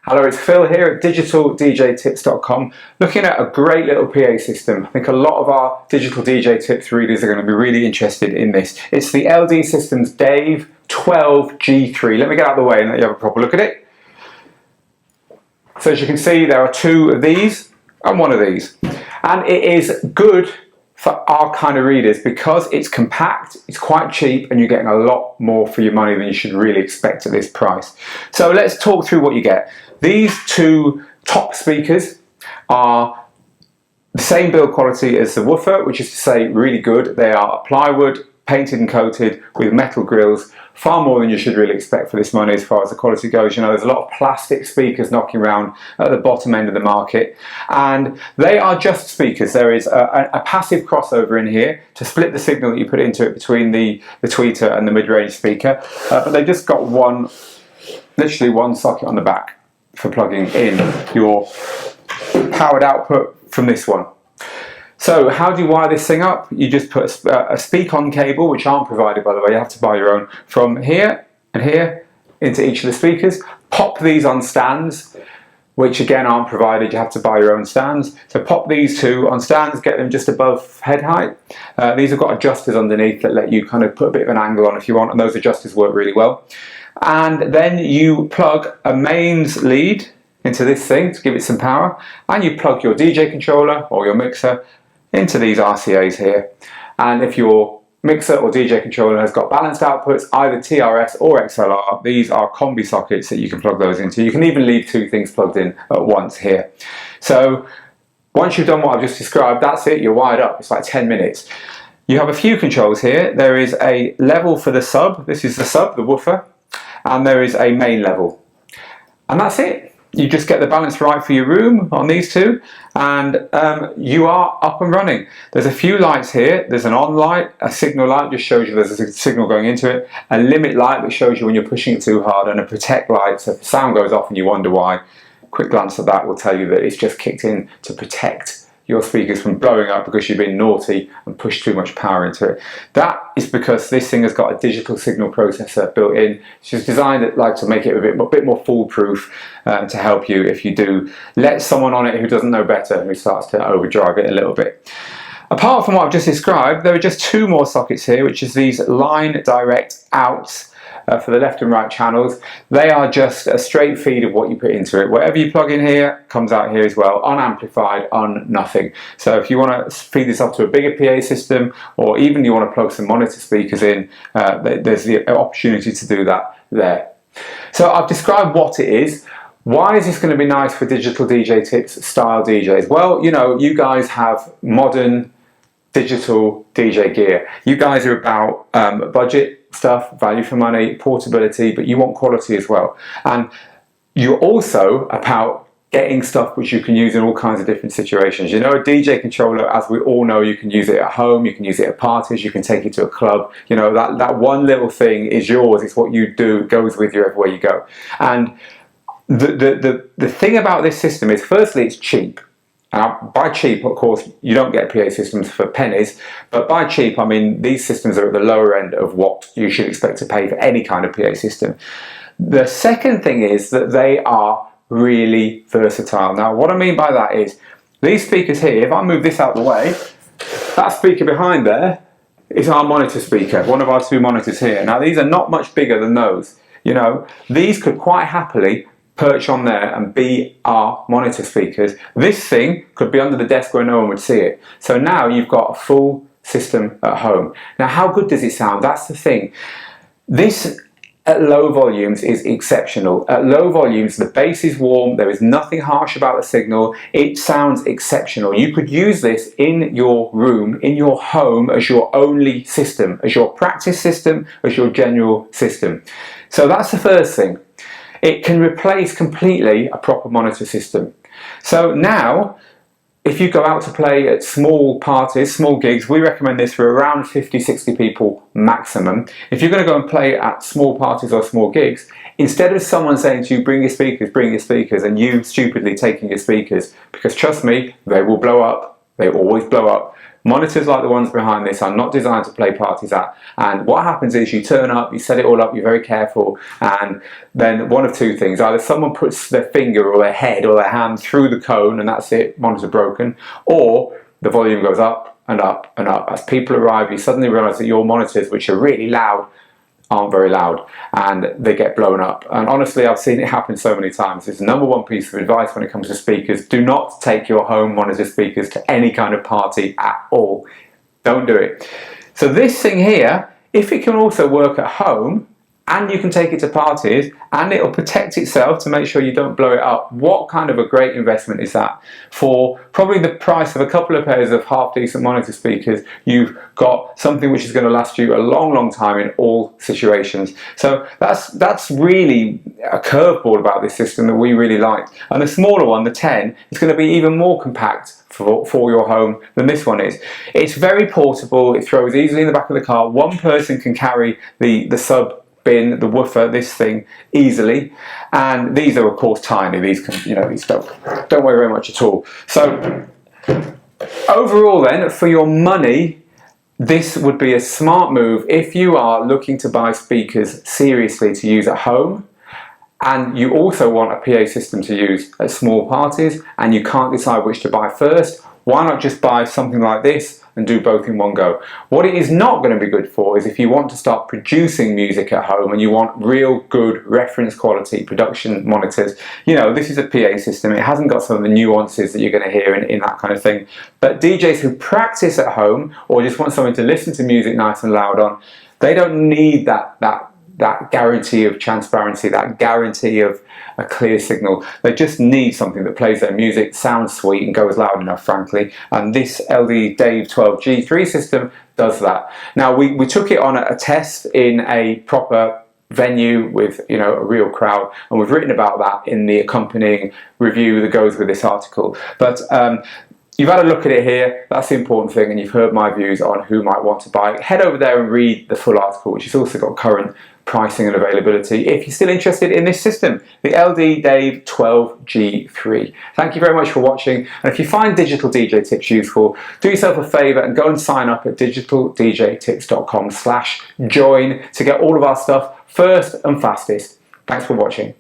Hello, it's Phil here at digitaldjtips.com, looking at a great little PA system. I think a lot of our digital DJ tips readers are going to be really interested in this. It's the LD Systems Dave 12G3. Let me get out of the way and let you have a proper look at it. So as you can see, there are two of these and one of these. And it is good for our kind of readers because it's compact, it's quite cheap, and you're getting a lot more for your money than you should really expect at this price. So let's talk through what you get. These two top speakers are the same build quality as the woofer, which is to say really good. They are plywood, painted and coated with metal grills, far more than you should really expect for this money as far as the quality goes. You know, there's a lot of plastic speakers knocking around at the bottom end of the market, and they are just speakers. There is a passive crossover in here to split the signal that you put into it between the tweeter and the mid-range speaker, but they've just got literally one socket on the back for plugging in your powered output from this one. So how do you wire this thing up? You just put a speak-on cable, which aren't provided by the way, you have to buy your own, from here and here into each of the speakers. Pop these on stands, which again aren't provided, you have to buy your own stands. So pop these two on stands, get them just above head height. These have got adjusters underneath that let you kind of put a bit of an angle on if you want, and those adjusters work really well. And then you plug a mains lead into this thing to give it some power, and you plug your DJ controller or your mixer into these RCAs here. And if your mixer or DJ controller has got balanced outputs, either TRS or XLR, these are combi sockets that you can plug those into. You can even leave two things plugged in at once here. So once you've done what I've just described, that's it, you're wired up. It's like 10 minutes. You have a few controls here. There is a level for the sub. This is the sub, the woofer. And there is a main level. And that's it. You just get the balance right for your room on these two, and you are up and running. There's a few lights here. There's an on light, a signal light just shows you there's a signal going into it, a limit light that shows you when you're pushing it too hard, and a protect light so if the sound goes off and you wonder why, quick glance at that will tell you that it's just kicked in to protect your speakers from blowing up because you've been naughty and pushed too much power into it. That is because this thing has got a digital signal processor built in. It's designed to make it a bit more foolproof to help you if you do let someone on it who doesn't know better, who starts to overdrive it a little bit. Apart from what I've just described, there are just two more sockets here, which is these line direct outs for the left and right channels. They are just a straight feed of what you put into it. Whatever you plug in here comes out here as well, unamplified, on nothing. So if you want to feed this up to a bigger PA system, or even you want to plug some monitor speakers in, there's the opportunity to do that there. So I've described what it is. Why is this going to be nice for digital DJ tips style DJs? Well, you know, you guys have modern digital DJ gear. You guys are about budget stuff, value for money, portability, but you want quality as well. And you're also about getting stuff which you can use in all kinds of different situations. You know, a DJ controller, as we all know, you can use it at home, you can use it at parties, you can take it to a club. You know, that one little thing is yours, it's what you do, it goes with you everywhere you go. And the thing about this system is, firstly, it's cheap. By cheap, of course, you don't get PA systems for pennies, but by cheap, I mean these systems are at the lower end of what you should expect to pay for any kind of PA system. The second thing is that they are really versatile. Now, what I mean by that is, these speakers here, if I move this out of the way, that speaker behind there is our monitor speaker, one of our two monitors here. Now, these are not much bigger than those. You know, these could quite happily perch on there and be our monitor speakers. This thing could be under the desk where no one would see it. So now you've got a full system at home. Now, how good does it sound? That's the thing. This at low volumes is exceptional. At low volumes, the bass is warm, there is nothing harsh about the signal, it sounds exceptional. You could use this in your room, in your home, as your only system, as your practice system, as your general system. So that's the first thing. It can replace completely a proper monitor system. So now, if you go out to play at small parties, small gigs, we recommend this for around 50, 60 people maximum. If you're going to go and play at small parties or small gigs, instead of someone saying to you, bring your speakers, and you stupidly taking your speakers, because trust me, they will blow up, they always blow up, Monitors like the ones behind this are not designed to play parties at, and what happens is you turn up, you set it all up, you're very careful, and then one of two things: either someone puts their finger or their head or their hand through the cone and that's it, monitor broken, or the volume goes up and up and up. As people arrive, you suddenly realise that your monitors, which are really loud, aren't very loud, and they get blown up. And honestly, I've seen it happen so many times. It's the number one piece of advice when it comes to speakers: do not take your home monitor speakers to any kind of party at all. Don't do it. So this thing here, if it can also work at home, and you can take it to parties, and it'll protect itself to make sure you don't blow it up, what kind of a great investment is that? For probably the price of a couple of pairs of half decent monitor speakers, you've got something which is going to last you a long, long time in all situations. So that's really a curveball about this system that we really like. And the smaller one, the 10, is going to be even more compact for your home than this one is. It's very portable, it throws easily in the back of the car. One person can carry the sub bin, the woofer, this thing easily, and these are of course tiny. These can, these don't weigh very much at all. So overall then, for your money, this would be a smart move if you are looking to buy speakers seriously to use at home, and you also want a PA system to use at small parties, and you can't decide which to buy first. Why not just buy something like this and do both in one go? What it is not going to be good for is if you want to start producing music at home and you want real good reference quality production monitors. This is a PA system. It hasn't got some of the nuances that you're going to hear in that kind of thing. But DJs who practice at home or just want something to listen to music nice and loud on, they don't need that guarantee of transparency, that guarantee of a clear signal. They just need something that plays their music, sounds sweet and goes loud enough, frankly. And this LD Dave 12G3 system does that. Now we took it on a test in a proper venue with a real crowd, and we've written about that in the accompanying review that goes with this article. But you've had a look at it here, that's the important thing, and you've heard my views on who might want to buy it. Head over there and read the full article, which has also got current pricing and availability if you're still interested in this system, the LD Dave 12G3. Thank you very much for watching, and if you find digital DJ tips useful, do yourself a favour and go and sign up at digitaldjtips.com/join to get all of our stuff first and fastest. Thanks for watching.